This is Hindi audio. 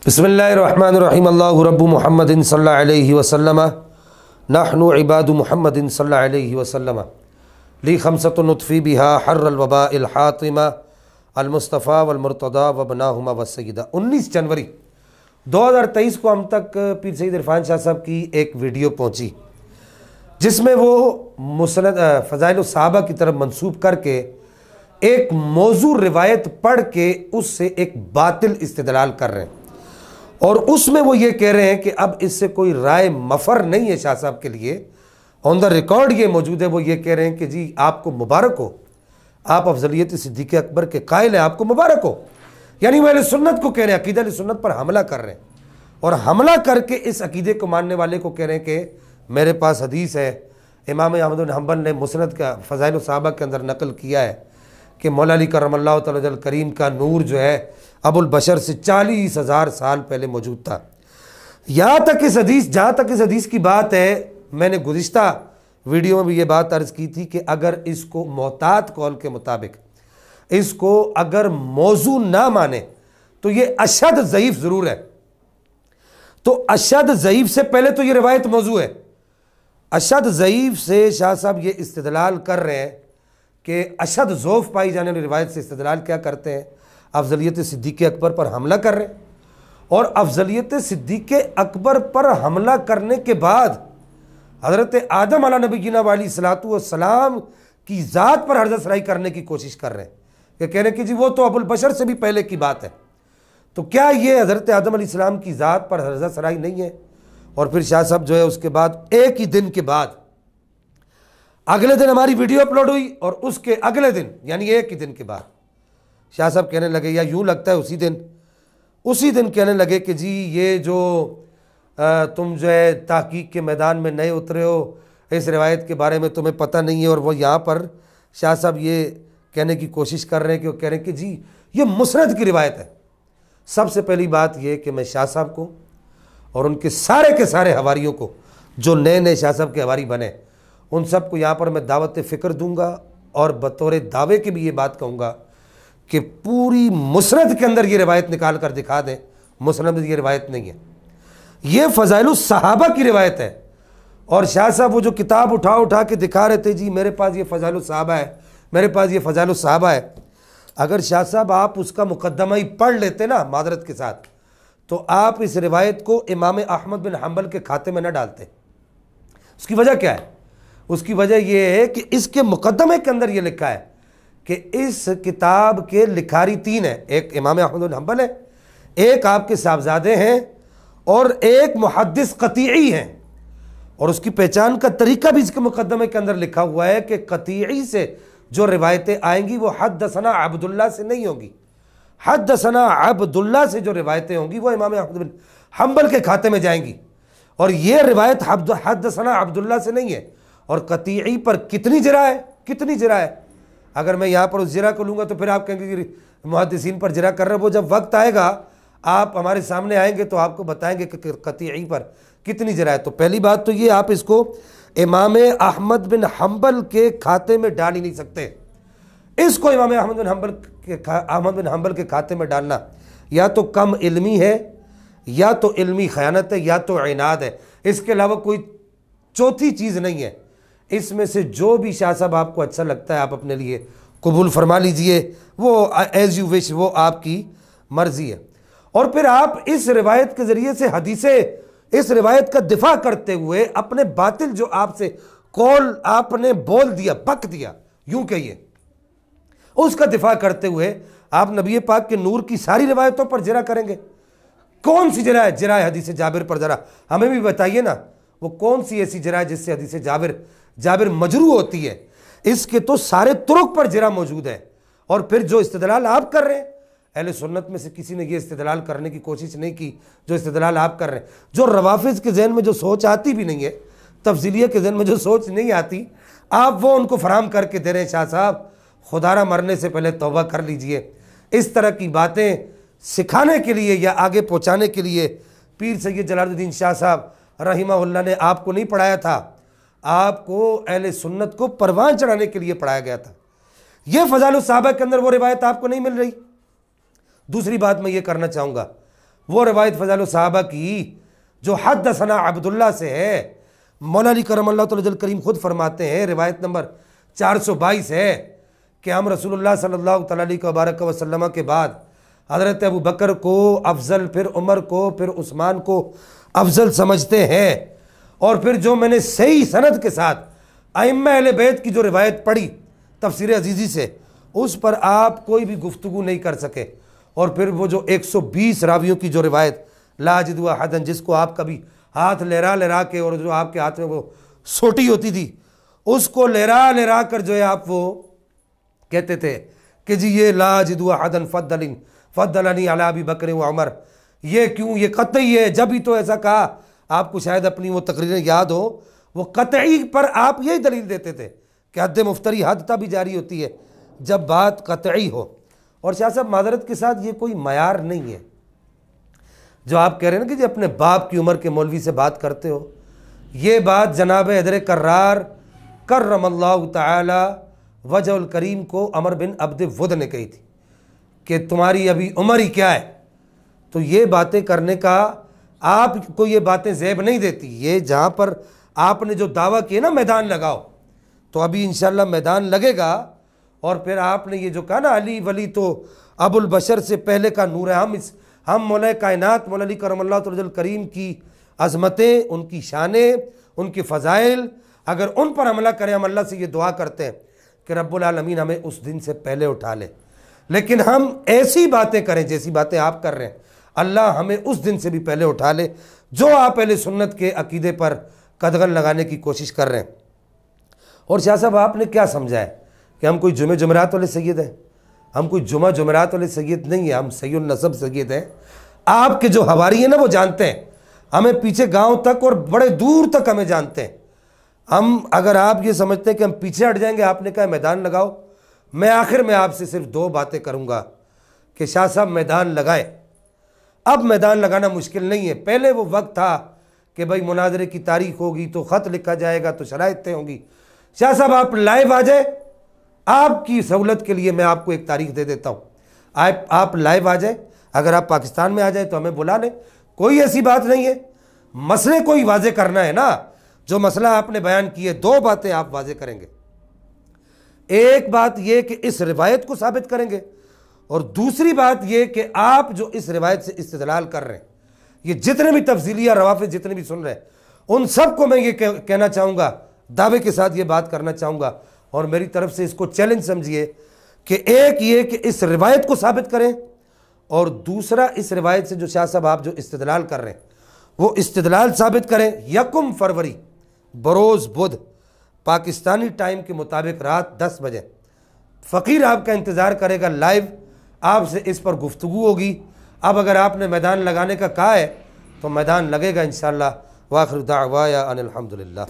बिस्मिल्लाहिर्रहमानिर्रहीम। अल्लाहु रब्बु मुहम्मदिन सल्लल्लाहु अलैहि वसल्लम नहनु इबादु मुहम्मदिन सल्लल्लाहु अलैहि वसल्लम ली खमसतुन नुत्फ़ी बिहा हर्रल वबाइल हातिमा अल मुस्तफ़ा वल मुर्तदा व बनाहुमा व सय्यदा। 19 जनवरी 2023 को हम तक पीर सईद इरफान शाह साहब की एक वीडियो पहुंची जिसमें वो मुसनद फ़ज़ाइल सहाबा की तरफ मंसूब करके एक मौजू रिवायत पढ़ के उससे एक बातिल इस्तेदलाल कर रहे हैं और उसमें वो ये कह रहे हैं कि अब इससे कोई राय मफर नहीं है। शाह साहब के लिए ऑन द रिकॉर्ड ये मौजूद है। वो ये कह रहे हैं कि जी आपको मुबारक हो, आप अफजलियत सिद्दीक़ अकबर के कायल हैं, आपको मुबारक हो। यानी वो अहले सुन्नत को कह रहे हैं, अकीदा अहले सुन्नत पर हमला कर रहे हैं और हमला करके इस अकीदे को मानने वाले को कह रहे हैं कि मेरे पास हदीस है, इमाम अहमद बिन हंबल ने मुसनद का फ़ज़ाइल सहाबा के अंदर नकल किया है कि मौला अली करमल्लाहु तआला वजहल करीम का नूर जो है अबुल बशर से 40,000 साल पहले मौजूद था। यहाँ तक इस हदीस, जहाँ तक इस हदीस की बात है, मैंने गुज़िश्ता वीडियो में भी ये बात अर्ज़ की थी कि अगर इसको मोहतात कौल के मुताबिक इसको अगर मौजू ना माने तो ये अशद ज़ईफ़ ज़रूर है। तो अशद ज़ईफ़ से पहले तो ये रिवायत मौजू है। अशद ज़ईफ़ से शाह साहब ये इस्तिदलाल कर रहे हैं कि अशद ज़ौफ़ पाई जाने वाली रिवायत से इस्तिदलाल क्या करते हैं, अफजलियत सिद्दीक़ अकबर पर हमला कर रहे हैं और अफजलियत सिद्दीक़ अकबर पर हमला करने के बाद हज़रत आदम अला नबीना अलैहिस्सलातु वस्सलाम की ज़ात पर हर्ज़त सराई करने की कोशिश कर रहे हैं कि कह रहे हैं कि जी वो तो अबुल बशर से भी पहले की बात है। तो क्या ये हज़रत आदम अलैहिस्सलाम की ज़ात पर हर्ज़त सराई नहीं है? और फिर शाह साहब जो है उसके बाद एक ही दिन के बाद अगले दिन हमारी वीडियो अपलोड हुई और उसके अगले दिन यानी एक ही दिन के बाद शाह साहब कहने लगे, या यूँ लगता है उसी दिन कहने लगे कि जी ये जो तुम जो है तहकीक के मैदान में नए उतरे हो, इस रिवायत के बारे में तुम्हें पता नहीं है। और वो यहाँ पर शाह साहब ये कहने की कोशिश कर रहे हैं कि वो कह रहे हैं कि जी ये मुसनद की रिवायत है। सबसे पहली बात ये कि मैं शाह साहब को और उनके सारे हवारियों को, जो नए नए शाह साहब के हवारी बने, उन सब को यहाँ पर मैं दावत फ़िक्र दूंगा और बतौर दावे की भी ये बात कहूँगा कि पूरी मुसनद के अंदर ये रिवायत निकाल कर दिखा दें। मुसनद में ये रिवायत नहीं है, ये फ़ज़ाइल सहाबा की रिवायत है। और शाह साहब वो जो किताब उठा के दिखा रहे थे, जी मेरे पास ये फ़ज़ाइल सहाबा है, मेरे पास ये फ़ज़ाइल सहाबा है। अगर शाह साहब आप उसका मुकद्दमा ही पढ़ लेते ना मादरत के साथ, तो आप इस रिवायत को इमाम अहमद बिन हंबल के खाते में न डालते। उसकी वजह क्या है? उसकी वजह यह है कि इसके मुकद्दमे के अंदर यह लिखा है कि इस किताब के लिखारी 3 हैं, एक इमाम अहमद बिन हंबल है, एक आपके साहबजादे हैं और एक मुहद्दिस क़तीई हैं। और उसकी पहचान का तरीका भी इसके मुकद्दमे के अंदर लिखा हुआ है कि क़तीई से जो रिवायतें आएंगी वो हद्दसना अब्दुल्ला से नहीं होगी, हद्दसना अब्दुल्ला से जो रिवायतें होंगी वो इमाम अहमद बिन हंबल के खाते में जाएंगी। और ये रिवायत हद्दसना अब्दुल्ला से नहीं है। और क़तीई पर कितनी जरा है, अगर मैं यहाँ पर उस जरा को लूँगा तो फिर आप कहेंगे कि मुहद्दिसीन पर जरा कर रहे हैं। वो जब वक्त आएगा आप हमारे सामने आएंगे तो आपको बताएंगे कि क़तीई पर कितनी जरा है। तो पहली बात तो ये, आप इसको इमाम अहमद बिन हंबल के खाते में डाल ही नहीं सकते। इसको इमाम अहमद बिन हंबल के खाते में डालना या तो कम इल्मी है, या तो इल्मी खयानत है, या तो इनाद है। इसके अलावा कोई चौथी चीज़ नहीं है। इसमें से जो भी शाह साहब आपको अच्छा लगता है आप अपने लिए कबूल फरमा लीजिए, वो एज यू विश, वो आपकी मर्जी है। और फिर आप इस रिवायत के ज़रिए से इस रिवायत का दिफा करते हुए अपने बातिल जो आपसे कौल आपने बोल दिया, बक दिया, यूं कहिए, उसका दिफा करते हुए आप नबी पाक के नूर की सारी रिवायतों पर जरा करेंगे। कौन सी जरा है? जरा है हदीस जाबिर पर। जरा हमें भी बताइए ना, वो कौन सी ऐसी जरा है जिससे हदीस जाबिर मजरू होती है? इसके तो सारे तुरुक पर जरा मौजूद है। और फिर जो इस्तिदलाल आप कर रहे हैं, अहले सुन्नत में से किसी ने ये इस्तिदलाल करने की कोशिश नहीं की जो इस्तिदलाल आप कर रहे हैं। जो रवाफिज के जहन में जो सोच आती भी नहीं है, तफजीलिया के जहन में जो सोच नहीं आती, आप वो उनको फराम करके दे रहे हैं। शाह साहब खुदारा मरने से पहले तौबा कर लीजिए। इस तरह की बातें सिखाने के लिए या आगे पहुँचाने के लिए पीर सैयद जलालुद्दीन शाह साहब रहिमहुल्लाह ने आपको नहीं पढ़ाया था, आपको अहले सुन्नत को परवान चढ़ाने के लिए पढ़ाया गया था। यह फ़ज़ाइल सहाबा के अंदर वो रिवायत आपको नहीं मिल रही। दूसरी बात मैं ये करना चाहूँगा, वो रिवायत फ़ज़ाइल सहाबा की जो हद्दसना अब्दुल्लाह से है, मौला अली करमल्लाहु तआला वजहल करीम खुद फरमाते हैं, रिवायत नंबर 422 है कि हम रसूलुल्लाह सल्लल्लाहु तआला अलैहि वसल्लम के बाद हज़रत अबू बकर को अफजल, फिर उमर को, फिर उस्मान को अफजल समझते हैं। और फिर जो मैंने सही सनद के साथ अइम्मा अहले बैत की जो रिवायत पढ़ी तफसीर अजीज़ी से, उस पर आप कोई भी गुफ्तगू नहीं कर सके। और फिर वो जो 120 रावियों की जो रिवायत ला अजिदु अहदन, जिसको आप कभी हाथ लहरा लहरा के, और जो आपके हाथ में वो सोटी होती थी उसको लहरा लहरा कर जो है आप वो कहते थे कि जी ये ला अजिदु अहदन फद्दलनी अला अबी बकर व उमर, ये क्यों, ये कतई है। जब ही तो ऐसा कहा, आपको शायद अपनी वो तकरीरें याद हो, वो कतई पर आप यही दलील देते थे कि हद मुफ्तरी हद तभी जारी होती है जब बात कतई हो। और शाह साहब माजरत के साथ ये कोई मयार नहीं है जो आप कह रहे हैं ना कि जी अपने बाप की उम्र के मौलवी से बात करते हो। ये बात जनाब हैदर कर्रार करमल्लाहु तआला वजहुल करीम को अमर बिन अब्द वुद ने कही थी कि तुम्हारी अभी उम्र ही क्या है। तो ये बातें करने का आपको ये बातें ज़ैब नहीं देती। ये जहाँ पर आपने जो दावा किया ना मैदान लगाओ, तो अभी इंशाल्लाह मैदान लगेगा। और फिर आपने ये जो कहा ना अली वली तो अबुल बशर से पहले का नूर है, हम मौला कायनात मौला अली करमल्लाहु तआला वजहल करीम की अज़मतें, उनकी शानें, उनके फ़ज़ाइल, अगर उन पर हमला करें, हम अल्लाह से ये दुआ करते हैं कि रब्बुल आलमीन हमें उस दिन से पहले उठा ले। लेकिन हम ऐसी बातें करें जैसी बातें आप कर रहे हैं, अल्लाह हमें उस दिन से भी पहले उठा ले जो आप अहले सुन्नत के अकीदे पर कदगन लगाने की कोशिश कर रहे हैं। और शाह साहब आपने क्या समझा है कि हम कोई जुमे जुमरात वाले सैयद हैं? हम कोई जुमा जुमरात वाले सैयद नहीं है, हम सैयद नसब सैयद हैं। आपके जो हवारी हैं ना वो जानते हैं हमें, पीछे गांव तक और बड़े दूर तक हमें जानते हैं हम। अगर आप ये समझते हैं कि हम पीछे हट जाएंगे, आपने कहा मैदान लगाओ, मैं आखिर में आपसे सिर्फ दो बातें करूंगा कि शाह साहब मैदान लगाए। अब मैदान लगाना मुश्किल नहीं है। पहले वो वक्त था कि भाई मुनाजरे की तारीख होगी तो ख़त लिखा जाएगा तो शराइतें होंगी। शाह साहब आप लाइव आ जाए, आपकी सहूलत के लिए मैं आपको एक तारीख दे देता हूँ, आप लाइव आ जाए। अगर आप पाकिस्तान में आ जाए तो हमें बुला लें, कोई ऐसी बात नहीं है। मसले को ही वाजे करना है ना, जो मसला आपने बयान किए, दो बातें आप वाजे करेंगे। एक बात यह कि इस रिवायत को साबित करेंगे, और दूसरी बात यह कि आप जो इस रिवायत से इस्तेदलाल कर रहे हैं, ये जितने भी तफसीलिया रवाफिज जितने भी सुन रहे हैं, उन सबको मैं ये कहना चाहूँगा, दावे के साथ ये बात करना चाहूँगा, और मेरी तरफ से इसको चैलेंज समझिए कि एक ये कि इस रिवायत को साबित करें, और दूसरा इस रिवायत से जो शाह साहब आप जो इस्तेदलाल कर रहे हैं वो इस्तेदलाल साबित करें। 1 फरवरी बरोज़ बुध पाकिस्तानी टाइम के मुताबिक रात 10 बजे फ़कीर आपका इंतज़ार करेगा लाइव, आपसे इस पर गुफ्तगू होगी। अब अगर आपने मैदान लगाने का कहा है तो मैदान लगेगा इंशाअल्लाह। वाखिर दाअवाया अनिल हम्दुलिल्लाह।